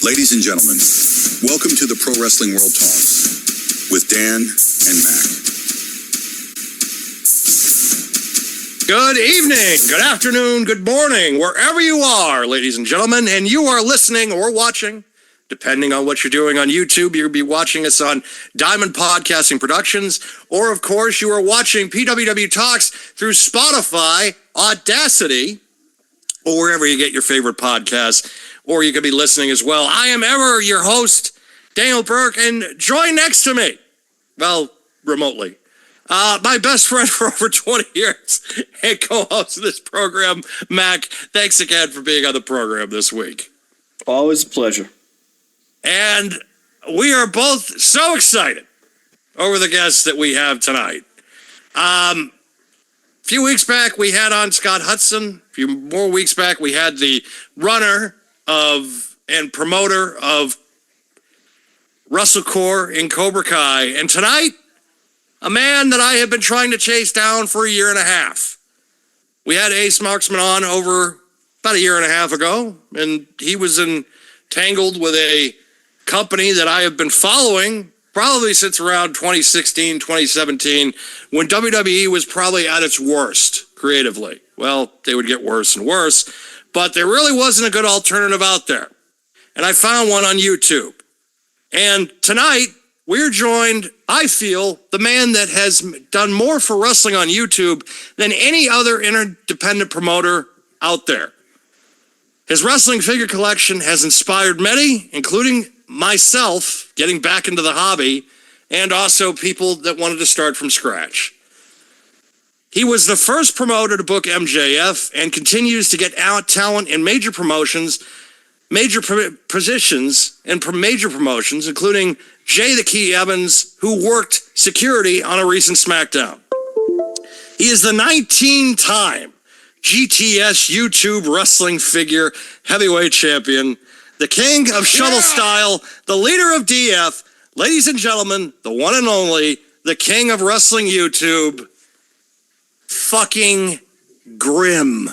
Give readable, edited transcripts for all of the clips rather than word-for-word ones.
Ladies and gentlemen, welcome to the Pro Wrestling World Talks with Dan and Mac. Good evening, good afternoon, good morning, wherever you are, ladies and gentlemen, and you are listening or watching, depending on what you're doing on YouTube. You'll be watching us on Diamond Podcasting Productions, or of course, you are watching PWW Talks through Spotify, Audacity, or wherever you get your favorite podcasts, or you could be listening as well. I am ever your host, Daniel Burke, and join next to me, well, remotely, my best friend for over 20 years and co-host of this program, Mac. Thanks again for being on the program this week. Always a pleasure. And we are both so excited over the guests that we have tonight. A few weeks back, we had on Scott Hudson. A few more weeks back, we had the runner of and promoter of WrestleCore in Cobra Kai. And tonight, a man that I have been trying to chase down for a year and a half. We had Ace Marksman on over about a year and a half ago, and he was entangled with a company that I have been following probably since around 2016, 2017, when WWE was probably at its worst creatively. Well, they would get worse and worse, but there really wasn't a good alternative out there. And I found one on YouTube. And tonight, we're joined, I feel, the man that has done more for wrestling on YouTube than any other independent promoter out there. His wrestling figure collection has inspired many, including myself, getting back into the hobby, and also people that wanted to start from scratch. He was the first promoter to book MJF and continues to get out talent in major promotions, major positions, and major promotions, including Jay the Key Evans, who worked security on a recent SmackDown. He is the 19-time GTS YouTube wrestling figure heavyweight champion, the king of Shovel Style, the leader of DF, ladies and gentlemen, the one and only, the king of wrestling YouTube, fucking Grim.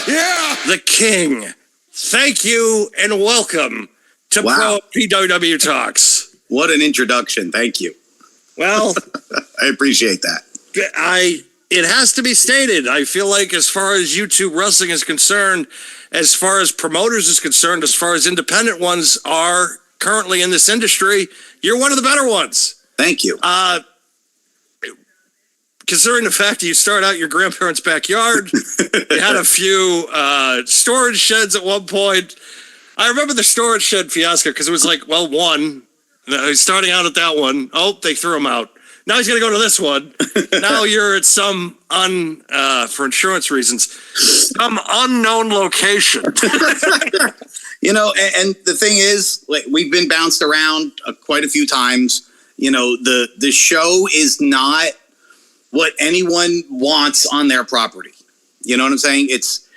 Yeah! The king. Thank you and welcome to Pro PWW Talks. What an introduction. Thank you. Well, I appreciate that. It has to be stated. I feel like as far as YouTube wrestling is concerned, as far as promoters is concerned, as far as independent ones are currently in this industry, you're one of the better ones. Thank you. Considering the fact that you started out your grandparents' backyard, you had a few storage sheds at one point. I remember the storage shed fiasco because it was like, well, one. He's starting out at that one. Oh, they threw him out. Now he's going to go to this one. Now you're at some, for insurance reasons, some unknown location. You know, and the thing is, like, we've been bounced around quite a few times. You know, the show is not what anyone wants on their property. You know what I'm saying? It's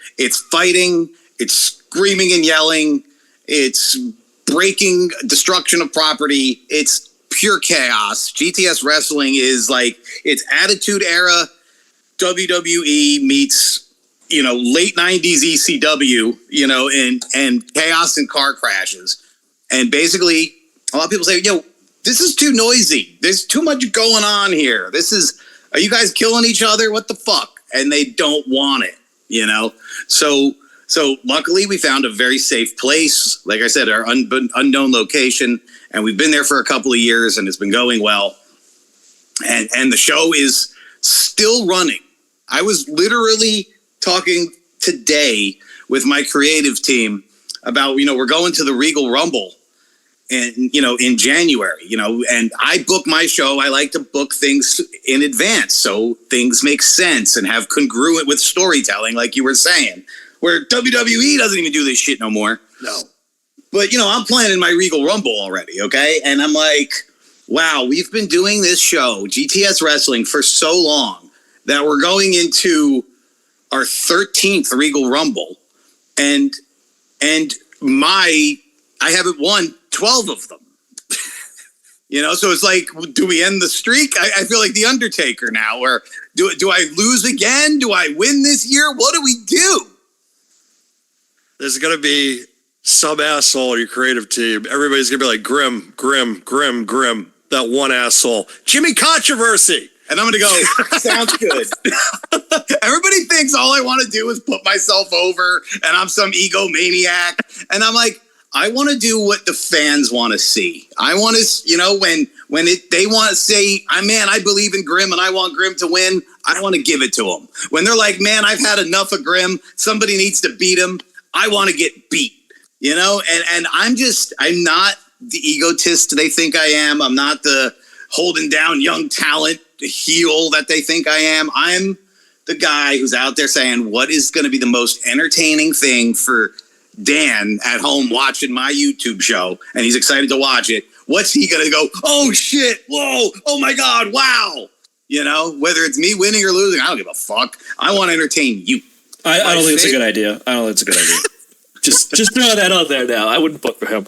fighting, it's screaming and yelling, it's breaking, destruction of property, it's pure chaos. GTS Wrestling is like, it's Attitude Era WWE meets, you know, late 90s ECW, you know, and chaos and car crashes. And basically, a lot of people say, yo, this is too noisy. There's too much going on here. Are you guys killing each other? What the fuck? And they don't want it, you know? So luckily we found a very safe place. Like I said, our unknown location, and we've been there for a couple of years and it's been going well. And the show is still running. I was literally talking today with my creative team about, you know, we're going to the Regal Rumble and, you know, in January, you know, and I book my show. I like to book things in advance so things make sense and have congruent with storytelling, like you were saying, where WWE doesn't even do this shit no more. No. But, you know, I'm planning my Regal Rumble already, okay? And I'm like, wow, we've been doing this show, GTS Wrestling, for so long that we're going into our 13th Regal Rumble. And I haven't won 12 of them. You know, so it's like, do we end the streak? I feel like the Undertaker now, or do I lose again? Do I win this year? What do we do? There's going to be some asshole on your creative team, everybody's gonna be like Grim, Grim, Grim, Grim. That one asshole, Jimmy Controversy. And I'm going to go, sounds good. Everybody thinks all I want to do is put myself over and I'm some egomaniac. And I'm like, I want to do what the fans want to see. I want to, they want to say, I believe in Grim and I want Grim to win. I want to give it to them. When they're like, man, I've had enough of Grim. Somebody needs to beat him. I want to get beat, and I'm not the egotist they think I am. I'm not the holding down young talent heel that they think I am. I'm the guy who's out there saying what is going to be the most entertaining thing for Dan at home watching my YouTube show, and he's excited to watch it. What's he going to go, oh shit, whoa, oh my God, wow. Whether it's me winning or losing, I don't give a fuck. I want to entertain you. I don't think it's a good idea. Just throw that out there now. I wouldn't vote for him.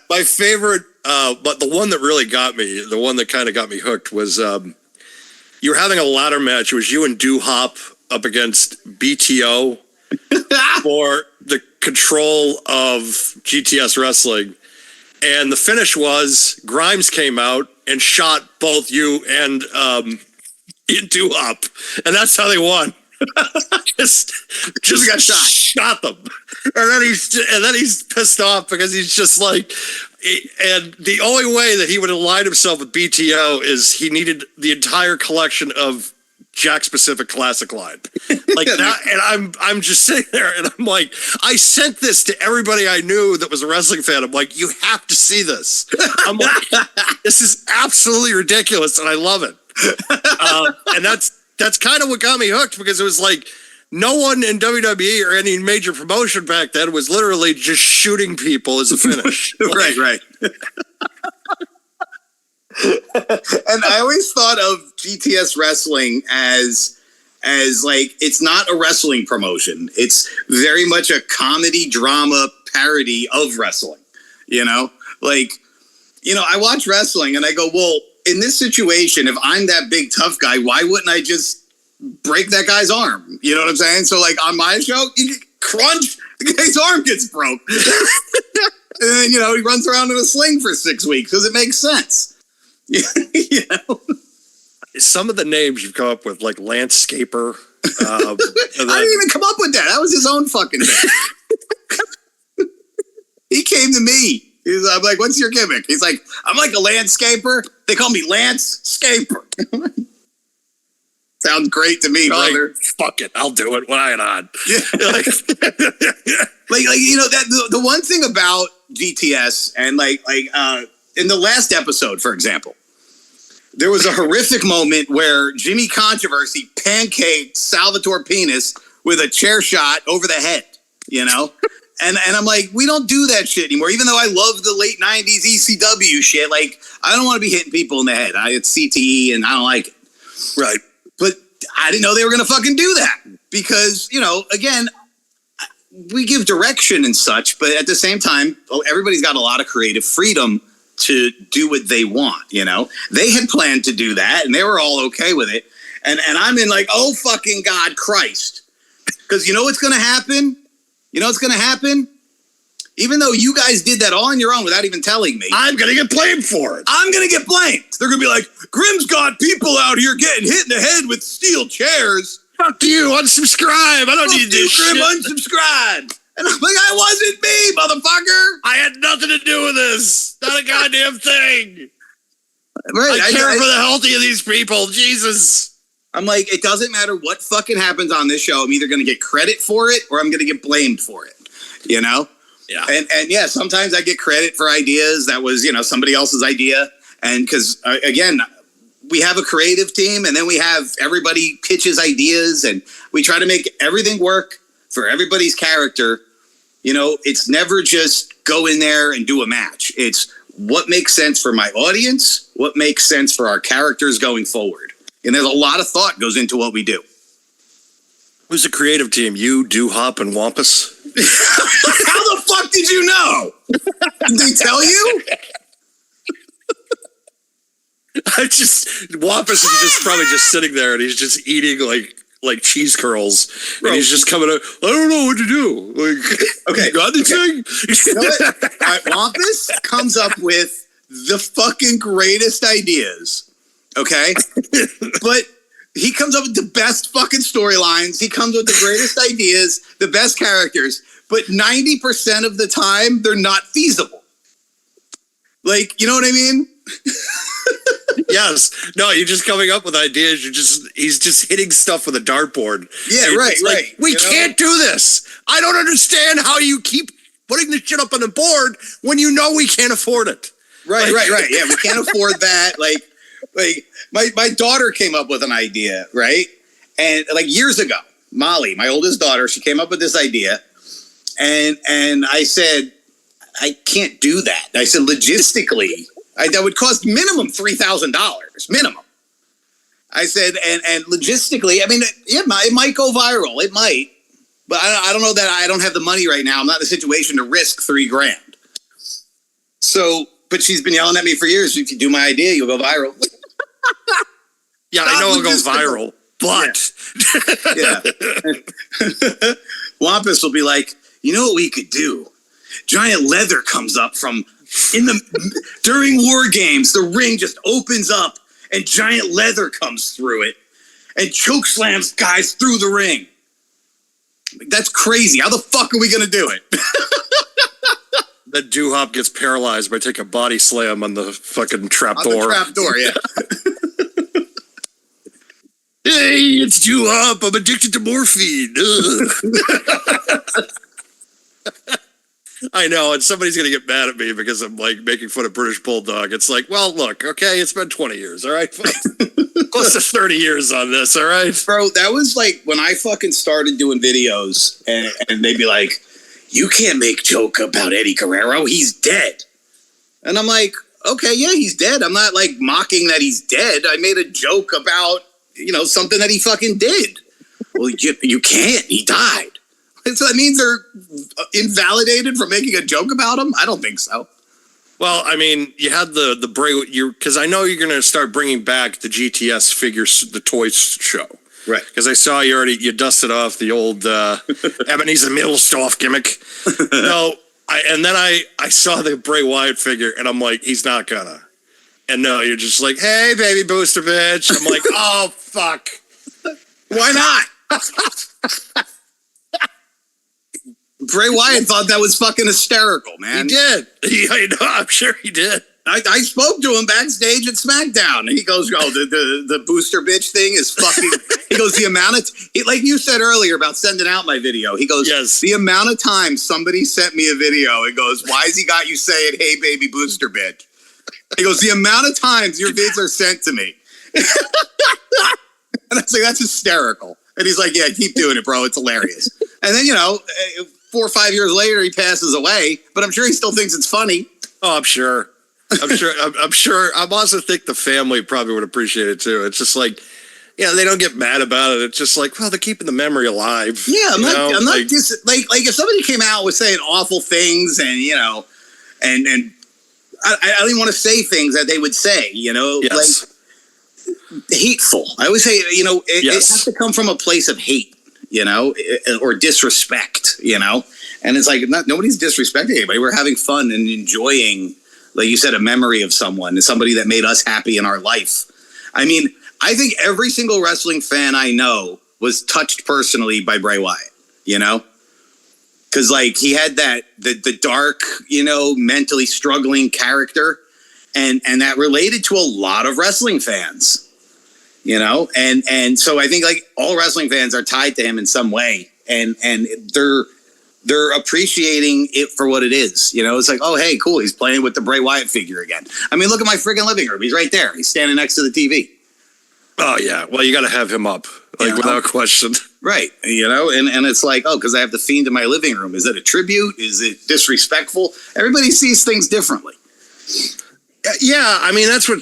My favorite, but the one that really got me, the one that kind of got me hooked was you were having a ladder match. It was you and Hop up against BTO for the control of GTS Wrestling. And the finish was Grimes came out and shot both you and Hop. And that's how they won. just got shot them, and then he's pissed off because he's just like, and the only way that he would align himself with BTO is he needed the entire collection of Jack Pacific Classic line, like that. And I'm just sitting there, and I'm like, I sent this to everybody I knew that was a wrestling fan. I'm like, you have to see this. I'm like, this is absolutely ridiculous, and I love it. And that's kind of what got me hooked, because it was like no one in WWE or any major promotion back then was literally just shooting people as a finish. Right. And I always thought of GTS Wrestling as like, it's not a wrestling promotion. It's very much a comedy drama parody of wrestling. I watch wrestling and I go, well, in this situation, if I'm that big tough guy, why wouldn't I just break that guy's arm? You know what I'm saying? So like on my show, you crunch, the guy's arm gets broke. And then, he runs around in a sling for 6 weeks because it makes sense. Some of the names you've come up with, like Landscaper. I didn't even come up with that. That was his own fucking thing. He came to me. I'm like, what's your gimmick? He's like, I'm like a landscaper. They call me Lance-scaper. Sounds great to me, brother. Like, fuck it, I'll do it. Why not? Yeah. The one thing about GTS and in the last episode, for example, there was a horrific moment where Jimmy Controversy pancaked Salvatore Penis with a chair shot over the head, And I'm like, we don't do that shit anymore. Even though I love the late 90s ECW shit, like, I don't want to be hitting people in the head. It's CTE and I don't like it. Right. But I didn't know they were going to fucking do that because, again, we give direction and such, but at the same time, everybody's got a lot of creative freedom to do what they want, They had planned to do that and they were all okay with it. And I'm in like, oh, fucking God, Christ. Because you know what's going to happen? Even though you guys did that all on your own without even telling me, I'm going to get blamed for it. I'm going to get blamed. They're going to be like, Grim's got people out here getting hit in the head with steel chairs. Fuck you, unsubscribe. I don't need this Grim, shit. unsubscribe. And I'm like, I wasn't me, motherfucker. I had nothing to do with this. Not a goddamn thing. Right. I care for the health of these people. Jesus. I'm like, it doesn't matter what fucking happens on this show. I'm either going to get credit for it or I'm going to get blamed for it, Yeah. And yeah, sometimes I get credit for ideas that was, somebody else's idea. And because, again, we have a creative team and then we have everybody pitches ideas and we try to make everything work for everybody's character. It's never just go in there and do a match. It's what makes sense for my audience, what makes sense for our characters going forward. And there's a lot of thought goes into what we do. Who's the creative team? You, Hop, and Wampus? How the fuck did you know? Did they tell you? Wampus is just probably just sitting there and he's just eating like like cheese curls, Bro. and he's just coming out. I don't know what to do. Like, Okay, you got the thing. You know what? All right, Wampus comes up with the fucking greatest ideas. Okay, but he comes up with the best fucking storylines. He comes with the greatest ideas, the best characters. But 90% of the time, they're not feasible. Like, you know what I mean? Yes. No, you're just coming up with ideas. He's just hitting stuff with a dartboard. Yeah, And right, it's like, right. we You know? can't do this. I don't understand how you keep putting this shit up on the board when you know we can't afford it. Right. Yeah, we can't afford that. Like my daughter came up with an idea, right? And like years ago, Molly, my oldest daughter, she came up with this idea, and I said, I can't do that. I said, logistically, that would cost minimum $3,000, minimum. I said, and logistically, I mean, it might go viral, it might, but I don't know that I don't have the money right now. I'm not in a situation to risk $3,000. So. But she's been yelling at me for years. If you do my idea, you'll go viral. Yeah, I know it'll go viral, but Yeah. Wampus will be like, you know what we could do? Giant leather comes up from during war games. The ring just opens up and giant leather comes through it and choke slams guys through the ring. That's crazy. How the fuck are we gonna do it? the Doo-Hop gets paralyzed by taking a body slam on the fucking trapdoor. On the trapdoor, yeah. Hey, it's Doo-Hop. I'm addicted to morphine. I know, and somebody's going to get mad at me because I'm like making fun of British Bulldog. It's like, well, look, okay, it's been 20 years, all right? Close to 30 years on this, all right? Bro, that was like when I fucking started doing videos and they'd be like, you can't make joke about Eddie Guerrero. He's dead. And I'm like, okay, yeah, he's dead. I'm not like mocking that he's dead. I made a joke about, something that he fucking did. Well, you can't. He died. So that means they're invalidated for making a joke about him? I don't think so. Well, I mean, you had the Bray, because I know you're going to start bringing back the GTS figures, the toys show. Right. Because I saw you dusted off the old Ebenezer Middlestoff gimmick. No, and then I saw the Bray Wyatt figure, and I'm like, he's not gonna. And no, you're just like, hey, baby booster bitch. I'm like, oh, fuck. Why not? Bray Wyatt thought that was fucking hysterical, man. He did. I know, I'm sure he did. I spoke to him backstage at SmackDown, and he goes, "Oh, the booster bitch thing is fucking." He goes, "The amount of like you said earlier about sending out my video." He goes, Yes. "The amount of times somebody sent me a video and goes, why has he got you saying, hey, baby booster bitch?" He goes, "The amount of times your vids are sent to me," and I was like, "That's hysterical." And he's like, "Yeah, keep doing it, bro. It's hilarious." And then 4 or 5 years later, he passes away, but I'm sure he still thinks it's funny. Oh, I'm sure. I'm sure. I also think the family probably would appreciate it too. It's just like, they don't get mad about it. It's just like, well, they're keeping the memory alive. Yeah, I'm not like if somebody came out with saying awful things and and I don't even want to say things that they would say, Yes. like hateful. I always say, it has to come from a place of hate, or disrespect, and it's like nobody's disrespecting anybody. We're having fun and enjoying, like you said, a memory of someone, somebody that made us happy in our life. I mean, I think every single wrestling fan I know was touched personally by Bray Wyatt, because like he had the dark, mentally struggling character, and that related to a lot of wrestling fans, and so I think like all wrestling fans are tied to him in some way, and they're appreciating it for what it is. It's like, oh, hey, cool. He's playing with the Bray Wyatt figure again. I mean, look at my freaking living room. He's right there. He's standing next to the TV. Oh, yeah. Well, you got to have him up, without question. Right. And it's like, oh, because I have the Fiend in my living room. Is it a tribute? Is it disrespectful? Everybody sees things differently. Yeah. I mean, that's what,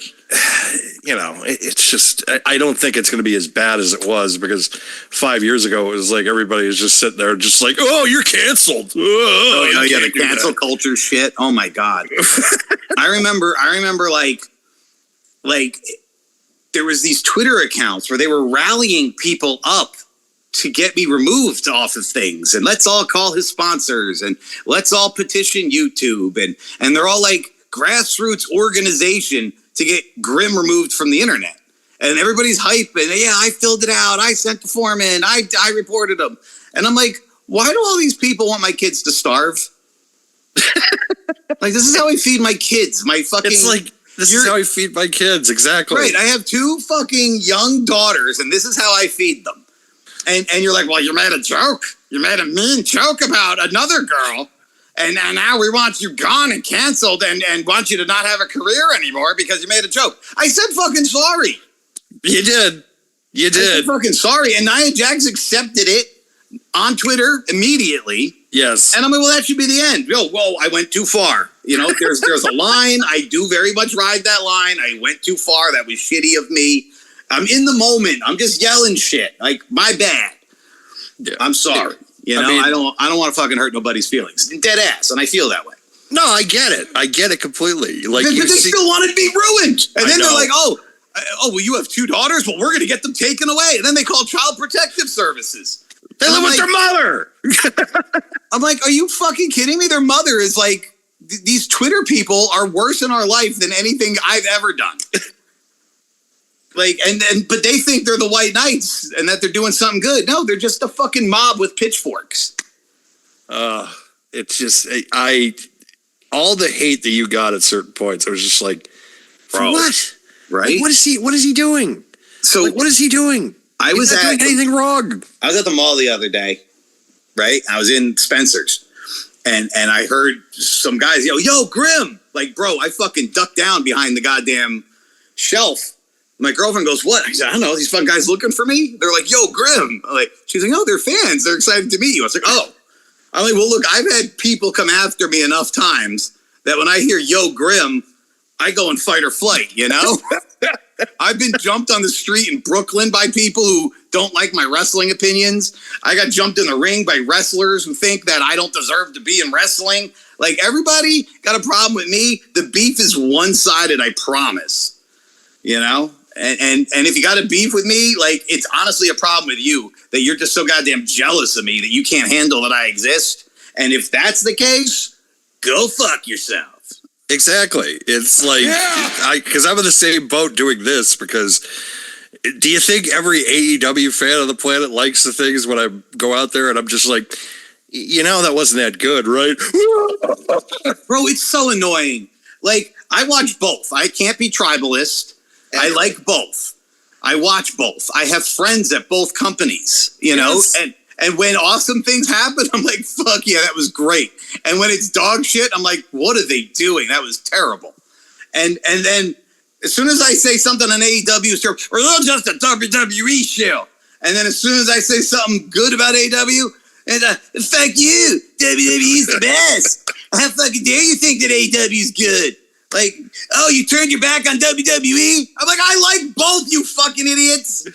it's just, I don't think it's going to be as bad as it was, because 5 years ago, it was like everybody was just sitting there just like, oh, you're canceled. Oh, yeah, the cancel culture shit. Oh, my God. I remember like there was these Twitter accounts where they were rallying people up to get me removed off of things, and let's all call his sponsors, and let's all petition YouTube, and they're all like grassroots organization to get Grimm removed from the internet. And everybody's hype, and yeah, I filled it out, I sent the form in, I reported them. And I'm like, why do all these people want my kids to starve? Like, this is how I feed my kids. My fucking... It's like, this is how I feed my kids, exactly. Right, I have 2 fucking young daughters, and this is how I feed them. And you're like, well, you made a joke. You made a mean joke about another girl, and now we want you gone and canceled and want you to not have a career anymore because you made a joke. I said fucking sorry. You did. You I said did. fucking sorry. And Nia Jax accepted it on Twitter immediately. Yes. And I'm like, well, that should be the end. Whoa, I went too far. You know, there's a line. I do very much ride that line. I went too far. That was shitty of me. I'm in the moment. I'm just yelling shit. Like, my bad. Yeah. I'm sorry. You know, I don't want to fucking hurt nobody's feelings. Dead ass. And I feel that way. No, I get it. I get it completely. Like, But they still want to be ruined. And I then they're know. like, oh, well, you have 2 daughters? Well, we're going to get them taken away. And then they call Child Protective Services. They And live I'm with their mother. I'm like, are you fucking kidding me? Their mother is like, these Twitter people are worse in our life than anything I've ever done. Like, but they think they're the White Knights and that they're doing something good. No, they're just a fucking mob with pitchforks. It's just, all the hate that you got at certain points, I was just like, for Bro, what? Right? Like, what is he doing? So Like, what is he doing? I was He's not doing anything wrong. I was at the mall the other day, right? I was in Spencer's, and I heard some guys yell, "Yo, Grimm!" Like, bro, I fucking ducked down behind the goddamn shelf. My girlfriend goes, "What?" I said, "I don't know. These fucking guys looking for me." They're like, "Yo, Grimm!" I'm like, she's like, "Oh, they're fans. They're excited to meet you." I was like, "Oh." I'm like, "Well, look, I've had people come after me enough times that when I hear "Yo, Grimm," I go in fight or flight. You know. I've been jumped on the street in Brooklyn by people who don't like my wrestling opinions. I got jumped in the ring by wrestlers who think that I don't deserve to be in wrestling. Like, everybody got a problem with me. The beef is one-sided, I promise. You know? And if you got a beef with me, like, it's honestly a problem with you, that you're just so goddamn jealous of me that you can't handle that I exist. And if that's the case, go fuck yourself. Exactly. It's like, because I'm in the same boat doing this, because do you think every AEW fan on the planet likes the things when I go out there and I'm just like, you know, that wasn't that good, right? Bro, it's so annoying. Like, I watch both. I can't be tribalist. I like both. I watch both. I have friends at both companies, you know, and when awesome things happen, I'm like, fuck yeah, that was great. And when it's dog shit, I'm like, what are they doing? That was terrible. And then as soon as I say something on AEW, it's terrible. Or they're just a WWE show. And then as soon as I say something good about AEW, and fuck you, WWE's the best. How fucking dare you think that AEW's good? Like, oh, you turned your back on WWE? I'm like, I like both, you fucking idiots.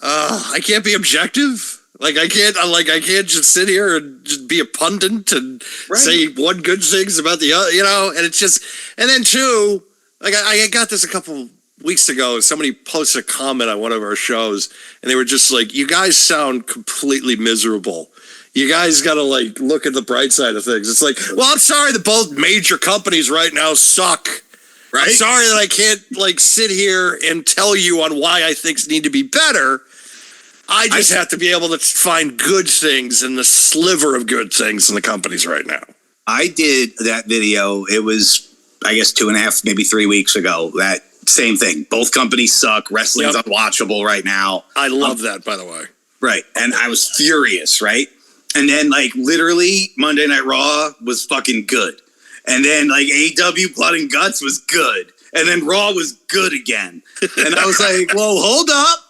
I can't be objective. Like, I can't just sit here and just be a pundit and say one good things about the other, you know, and it's just, and then two, like, I got this a couple weeks ago. Somebody posted a comment on one of our shows and they were just like, you guys sound completely miserable. You guys got to, like, look at the bright side of things. It's like, well, I'm sorry that both major companies right now suck. Right? I'm sorry that I can't, like, sit here and tell you on why I think need to be better. I just have to be able to find good things and the sliver of good things in the companies right now. I did that video. It was, I guess, 2.5, maybe 3 weeks ago. That same thing. Both companies suck. Wrestling's unwatchable right now. I love that, by the way. Right. And I was furious, right? And then, like, literally, Monday Night Raw was fucking good. And then, like, AEW Blood and Guts was good. And then Raw was good again. And I was like, whoa, hold up.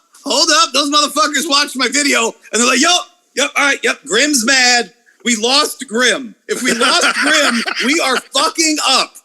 Those motherfuckers watched my video. And they're like, yep, all right, Grimm's mad. We lost Grimm. If we lost Grimm, we are fucking up.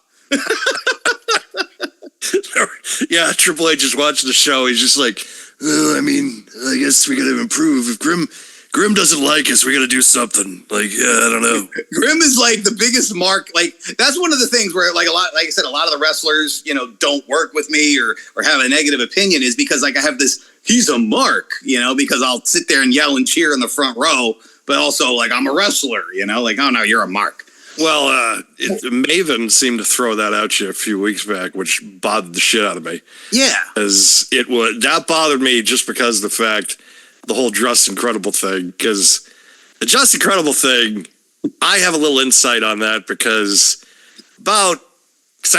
Yeah, Triple H is watching the show. He's just like, I mean, I guess we got to improve. If Grimm doesn't like us, we got to do something. Like, yeah, I don't know. Grimm is like the biggest mark. Like, that's one of the things where, like, like I said, a lot of the wrestlers, you know, don't work with me or have a negative opinion is because, like, I have this he's a mark, because I'll sit there and yell and cheer in the front row, but also like I'm a wrestler, like, oh no, you're a mark. Well, Maven seemed to throw that out you a few weeks back, which bothered the shit out of me. Yeah. Because that bothered me just because of the fact, the whole Just Incredible thing. Because the Just Incredible thing, I have a little insight on that because I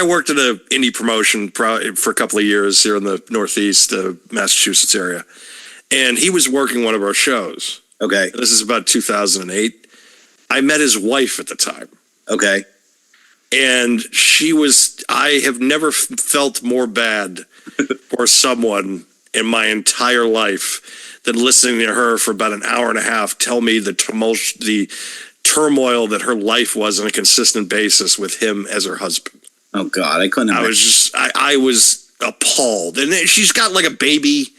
worked at an indie promotion for a couple of years here in the Northeast Massachusetts area. And he was working one of our shows. Okay. This is about 2008. I met his wife at the time. Okay. And I have never felt more bad for someone in my entire life than listening to her for about an hour and a half tell me the turmoil that her life was on a consistent basis with him as her husband. Oh God, I couldn't imagine. I was appalled. And she's got like a baby,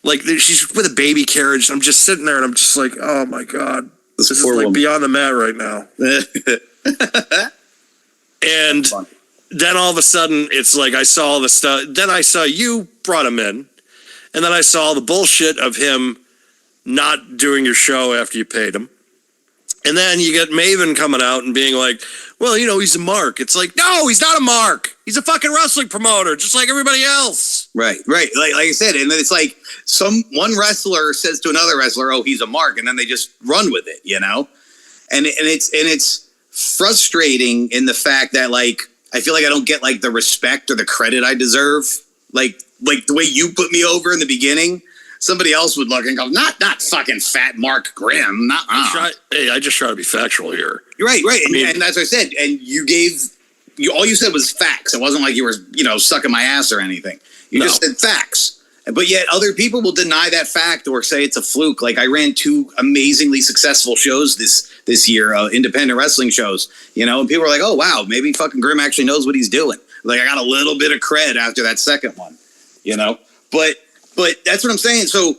like she's with a baby carriage. I'm just sitting there and I'm just like, oh my God, this is like woman. beyond the mat right now. And then all of a sudden, it's like I saw the stuff. Then I saw you brought him in. And then I saw the bullshit of him not doing your show after you paid him. And then you get Maven coming out and being like, well, he's a mark. It's like, no, he's not a mark. He's a fucking wrestling promoter, just like everybody else. Right. Like I said, and then it's like one wrestler says to another wrestler, oh, he's a mark. And then they just run with it, And it's frustrating in the fact that like I feel like I don't get like the respect or the credit I deserve. Like the way you put me over in the beginning, somebody else would look and go, not fucking fat Mark Grimm. I just try to be factual here. You're right. And that's what I said. And all you said was facts. It wasn't like you were, sucking my ass or anything. You just said facts. But yet other people will deny that fact or say it's a fluke. Like I ran 2 amazingly successful shows this year, independent wrestling shows, and people were like, oh, wow, maybe fucking Grimm actually knows what he's doing. Like I got a little bit of cred after that second one, but that's what I'm saying. So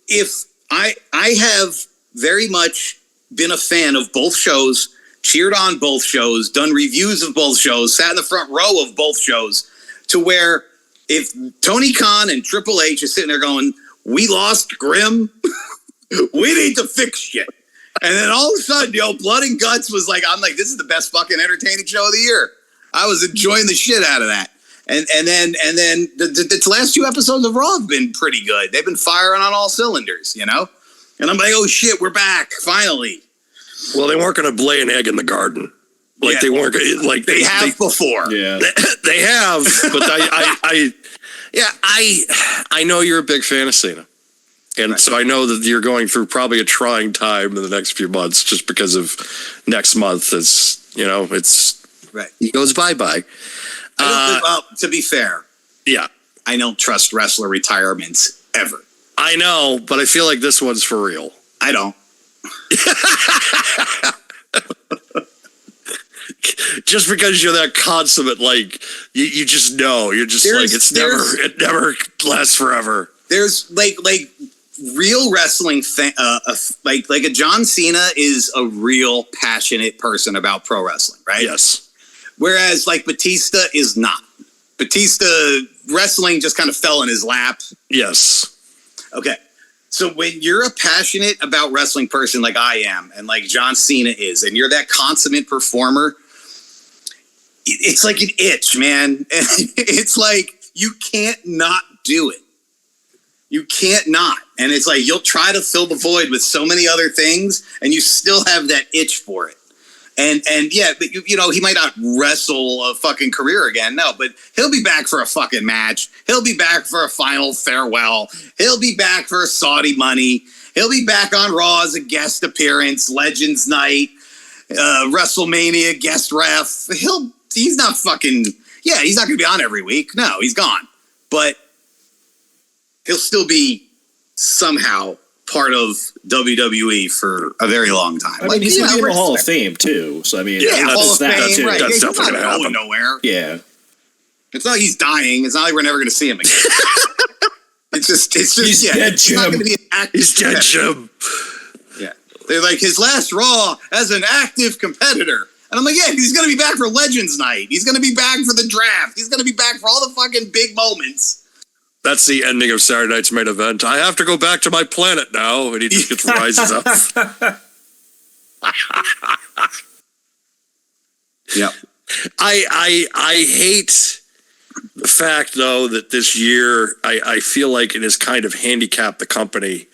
if I have very much been a fan of both shows, cheered on both shows, done reviews of both shows, sat in the front row of both shows, to where if Tony Khan and Triple H is sitting there going, we lost Grimm, we need to fix shit. And then all of a sudden, Blood and Guts was like, I'm like, this is the best fucking entertaining show of the year. I was enjoying the shit out of that. And then the last 2 episodes of Raw have been pretty good. They've been firing on all cylinders, And I'm like, oh shit, we're back, finally. Well, they weren't going to lay an egg in the garden. Like they weren't like they have before. Yeah, they have. But I know you're a big fan of Cena, and so I know that you're going through probably a trying time in the next few months, just because of next month. It's right. He goes bye. Well, to be fair, yeah, I don't trust wrestler retirements ever. I know, but I feel like this one's for real. I don't. Just because you're that consummate, like you just know, you're just like it never lasts forever. There's like real wrestling like a John Cena is a real passionate person about pro wrestling, right? Yes. Whereas like Batista is not. Batista wrestling just kind of fell in his lap. Yes. Okay. So when you're a passionate about wrestling person like I am, and like John Cena is, and you're that consummate performer, it's like an itch, man. It's like you can't not do it. You can't not. And it's like you'll try to fill the void with so many other things, and you still have that itch for it. And yeah, but he might not wrestle a fucking career again. No, but he'll be back for a fucking match. He'll be back for a final farewell. He'll be back for a Saudi money. He'll be back on Raw as a guest appearance, Legends Night, WrestleMania guest ref. He's not fucking, he's not going to be on every week. No, he's gone. But he'll still be somehow part of WWE for a very long time. I mean, he's going to be in the Hall of Fame too. So I mean, Hall of Fame, right? That's He's not definitely going to going nowhere. Yeah, it's not like he's dying. It's not like we're never going to see him again. it's just. He's dead, it's not going to be an active. He's dead, Jim. Yeah, they're like his last Raw as an active competitor. And I'm like, yeah, he's going to be back for Legends Night. He's going to be back for the draft. He's going to be back for all the fucking big moments. That's the ending of Saturday Night's Main Event. I have to go back to my planet now, and he just gets rises up. Yep. I hate the fact, though, that this year I feel like it has kind of handicapped the company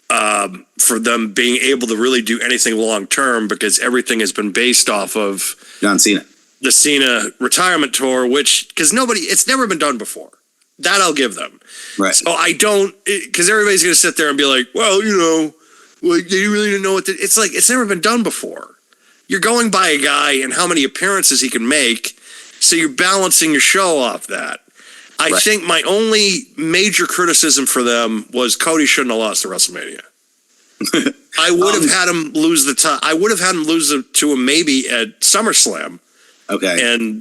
for them being able to really do anything long term, because everything has been based off of John Cena. the Cena retirement tour, which, because it's never been done before. That I'll give them. Right. So I don't, because everybody's going to sit there and be like, well, like they really didn't know what it's like. It's never been done before. You're going by a guy and how many appearances he can make. So you're balancing your show off that. I think my only major criticism for them was Cody shouldn't have lost to WrestleMania. I would have had him lose the time. I would have had him lose to him maybe at SummerSlam. Okay.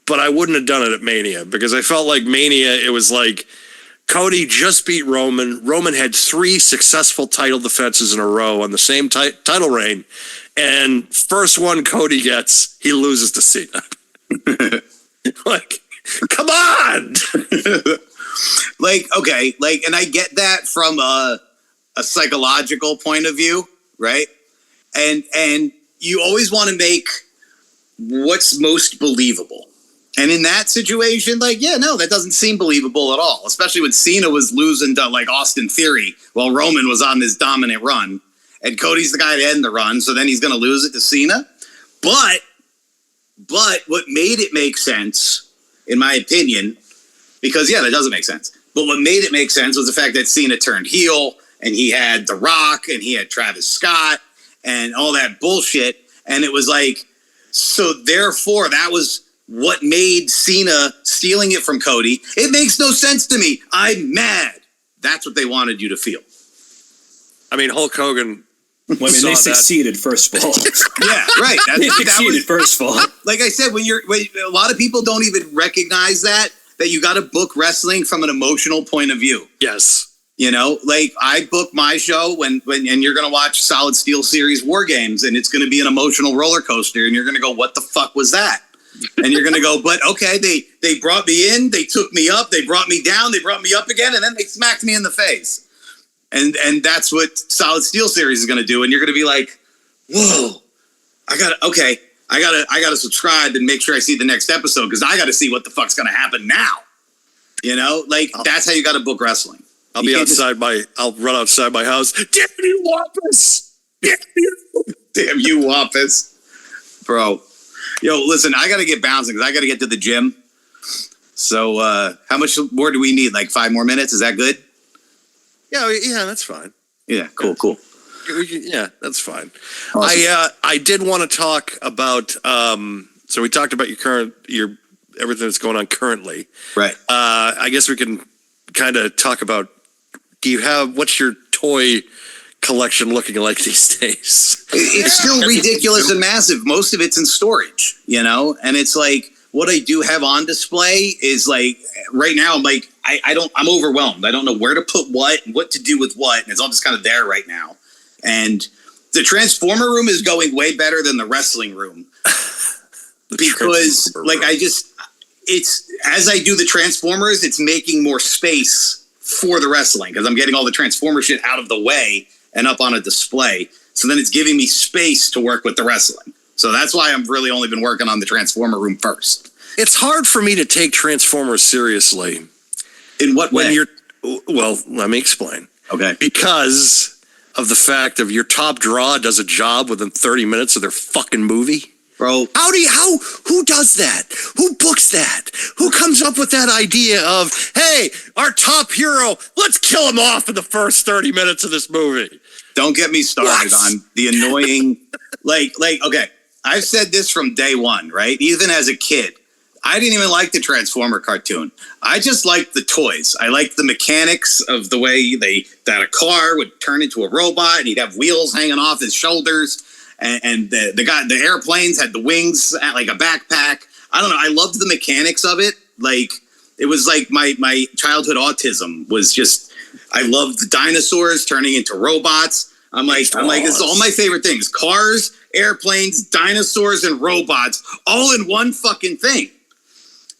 But I wouldn't have done it at Mania, because I felt like Mania, it was like Cody just beat Roman. Roman had 3 successful title defenses in a row on the same title reign. And first one Cody gets, he loses to Cena. Like, come on. Okay. And I get that from a psychological point of view, right? And you always want to make what's most believable. And in that situation, that doesn't seem believable at all, especially when Cena was losing to Austin Theory while Roman was on this dominant run. And Cody's the guy to end the run, so then he's going to lose it to Cena. But what made it make sense, in my opinion, because, that doesn't make sense. But what made it make sense was the fact that Cena turned heel, and he had The Rock, and he had Travis Scott, and all that bullshit. And it was so therefore, that was what made Cena stealing it from Cody. It makes no sense to me. I'm mad. That's what they wanted you to feel. I mean, Hulk Hogan. Well, I mean, they succeeded, first of all. Yeah, right. They succeeded, first of all. Like I said, when a lot of people don't even recognize that you got to book wrestling from an emotional point of view. Yes. I book my show when and you're going to watch Solid Steel Series War Games, and it's going to be an emotional roller coaster, and you're going to go, what the fuck was that? And you're going to go, but okay, they brought me in, they took me up, they brought me down, they brought me up again, and then they smacked me in the face. And that's what Solid Steel Series is going to do. And you're going to be like, whoa, I gotta subscribe and make sure I see the next episode, because I got to see what the fuck's going to happen now. That's how you got to book wrestling. I'll run outside my house. Damn you, Wampus! Damn you, Wampus. Bro. Yo, listen, I got to get bouncing because I got to get to the gym. So how much more do we need? 5 more minutes? Is that good? Yeah, that's fine. Yeah, cool. Yeah, that's fine. Awesome. I did want to talk about, so we talked about your everything that's going on currently. Right. I guess we can kind of talk about, what's your toy collection looking like these days? It's still ridiculous and massive. Most of it's in storage, and it's what I do have on display is right now I'm overwhelmed. I don't know where to put what to do with what, and it's all just kind of there right now. And the Transformer room is going way better than the wrestling room. Because it's as I do the Transformers, it's making more space for the wrestling, because I'm getting all the Transformer shit out of the way and up on a display. So then it's giving me space to work with the wrestling. So that's why I've really only been working on the Transformer room first. It's hard for me to take Transformers seriously. In what way? Well, let me explain. Okay. Because of the fact of your top draw does a job within 30 minutes of their fucking movie. Bro. Who does that? Who books that? Who comes up with that idea of, hey, our top hero, let's kill him off in the first 30 minutes of this movie? Don't get me started on the annoying, okay, I've said this from day one, right? Even as a kid, I didn't even like the Transformer cartoon. I just liked the toys. I liked the mechanics of the way that a car would turn into a robot and he'd have wheels hanging off his shoulders. And the airplanes had the wings like a backpack. I don't know. I loved the mechanics of it. It was my childhood autism was just, I loved the dinosaurs turning into robots. I'm like, it's all my favorite things: cars, airplanes, dinosaurs, and robots, all in one fucking thing.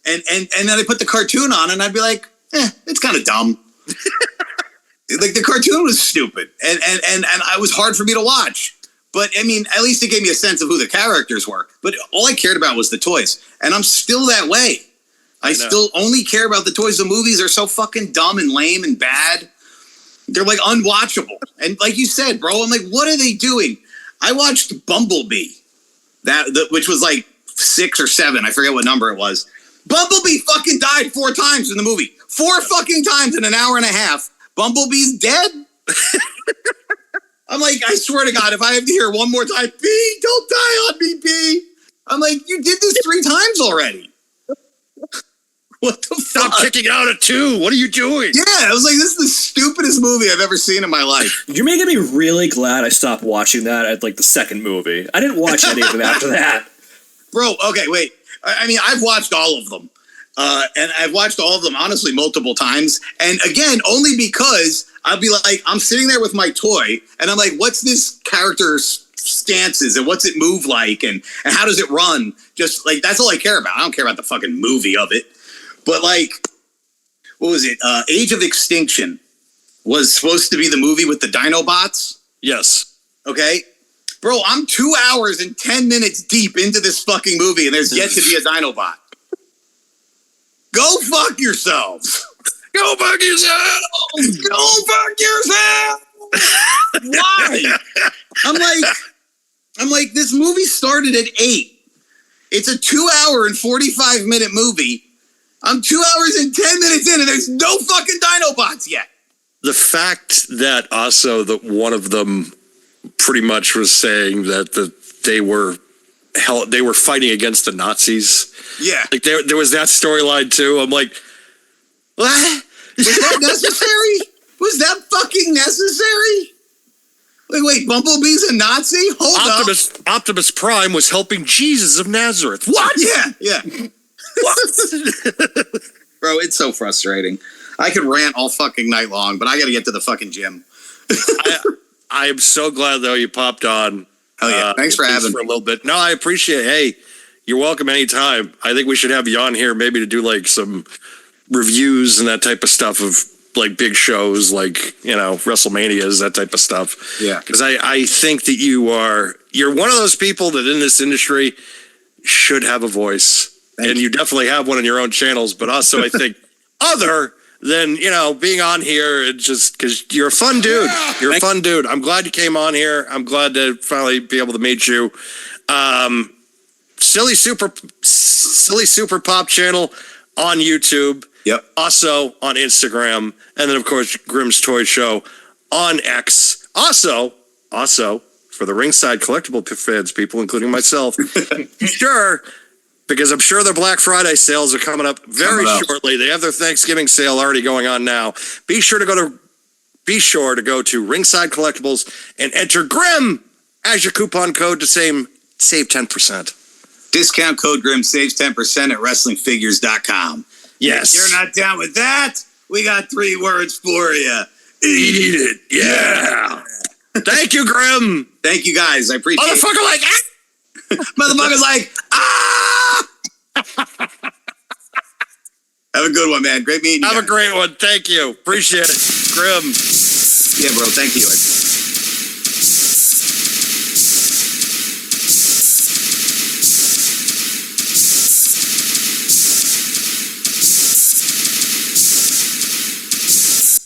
And then I put the cartoon on, and I'd be like, it's kind of dumb. Like the cartoon was stupid, and it was hard for me to watch. But I mean, at least it gave me a sense of who the characters were. But all I cared about was the toys, and I'm still that way. I still only care about the toys. The movies are so fucking dumb and lame and bad. They're like unwatchable. And like you said, bro, I'm like, what are they doing? I watched Bumblebee, which was like 6 or 7. I forget what number it was. Bumblebee fucking died 4 times in the movie. 4 fucking times in an hour and a half. Bumblebee's dead? I'm like, I swear to God, if I have to hear one more time, B, don't die on me, B. I'm like, you did this 3 times already. What the fuck? Stop kicking out at 2. What are you doing? Yeah, I was like, this is the stupidest movie I've ever seen in my life. You're making me really glad I stopped watching that at like the second movie. I didn't watch any of them after that. Bro, okay, wait. I mean, I've watched all of them. And I've watched all of them, honestly, multiple times. And again, only because I'll be like, I'm sitting there with my toy, and I'm like, what's this character's stances, and what's it move like, and how does it run? Just like, that's all I care about. I don't care about the fucking movie of it. But like, what was it? Age of Extinction was supposed to be the movie with the Dinobots. Yes. Okay. Bro, I'm 2 hours and 10 minutes deep into this fucking movie, and there's yet to be a Dinobot. Go fuck yourselves. Go fuck yourself. Go fuck yourself. Why? I'm like, this movie started at 8. It's a 2 hour and 45 minute movie. I'm 2 hours and 10 minutes in, and there's no fucking Dinobots yet. The fact that also that one of them pretty much was saying that they were fighting against the Nazis. Yeah. Like there was that storyline too. I'm like, what? Was that necessary? Was that fucking necessary? Wait, Bumblebee's a Nazi? Hold up. Optimus Prime was helping Jesus of Nazareth. What? Yeah. What? Bro, it's so frustrating. I could rant all fucking night long, but I got to get to the fucking gym. I am so glad though you popped on. Oh yeah, thanks for having me for a little bit. No, I appreciate it. Hey, you're welcome anytime. I think we should have you on here maybe to do like some reviews and that type of stuff of like big shows, like, you know, WrestleManias, that type of stuff. Yeah. Because I think that you're one of those people that in this industry should have a voice. And you definitely have one on your own channels, but also I think other than, you know, being on here, it just because you're a fun dude. You're a fun dude. I'm glad you came on here. I'm glad to finally be able to meet you. Silly Super Pop channel on YouTube. Yep. Also on Instagram. And then, of course, Grimm's Toy Show on X. Also, for the Ringside Collectible fans, people, including myself, sure, because I'm sure their Black Friday sales are coming up very shortly. They have their Thanksgiving sale already going on now. Be sure to go to Ringside Collectibles and enter Grimm as your coupon code to save 10%. Discount code Grimm saves 10% at WrestlingFigures.com. Yes. If you're not down with that, we got 3 words for you. Eat it. Yeah. Thank you, Grimm. Thank you guys. I appreciate it. Motherfucker like, Motherfucker's like, ah! Have a good one, man. Great meeting you. Have a great one. Thank you. Appreciate it. Grimm. Yeah, bro. Thank you.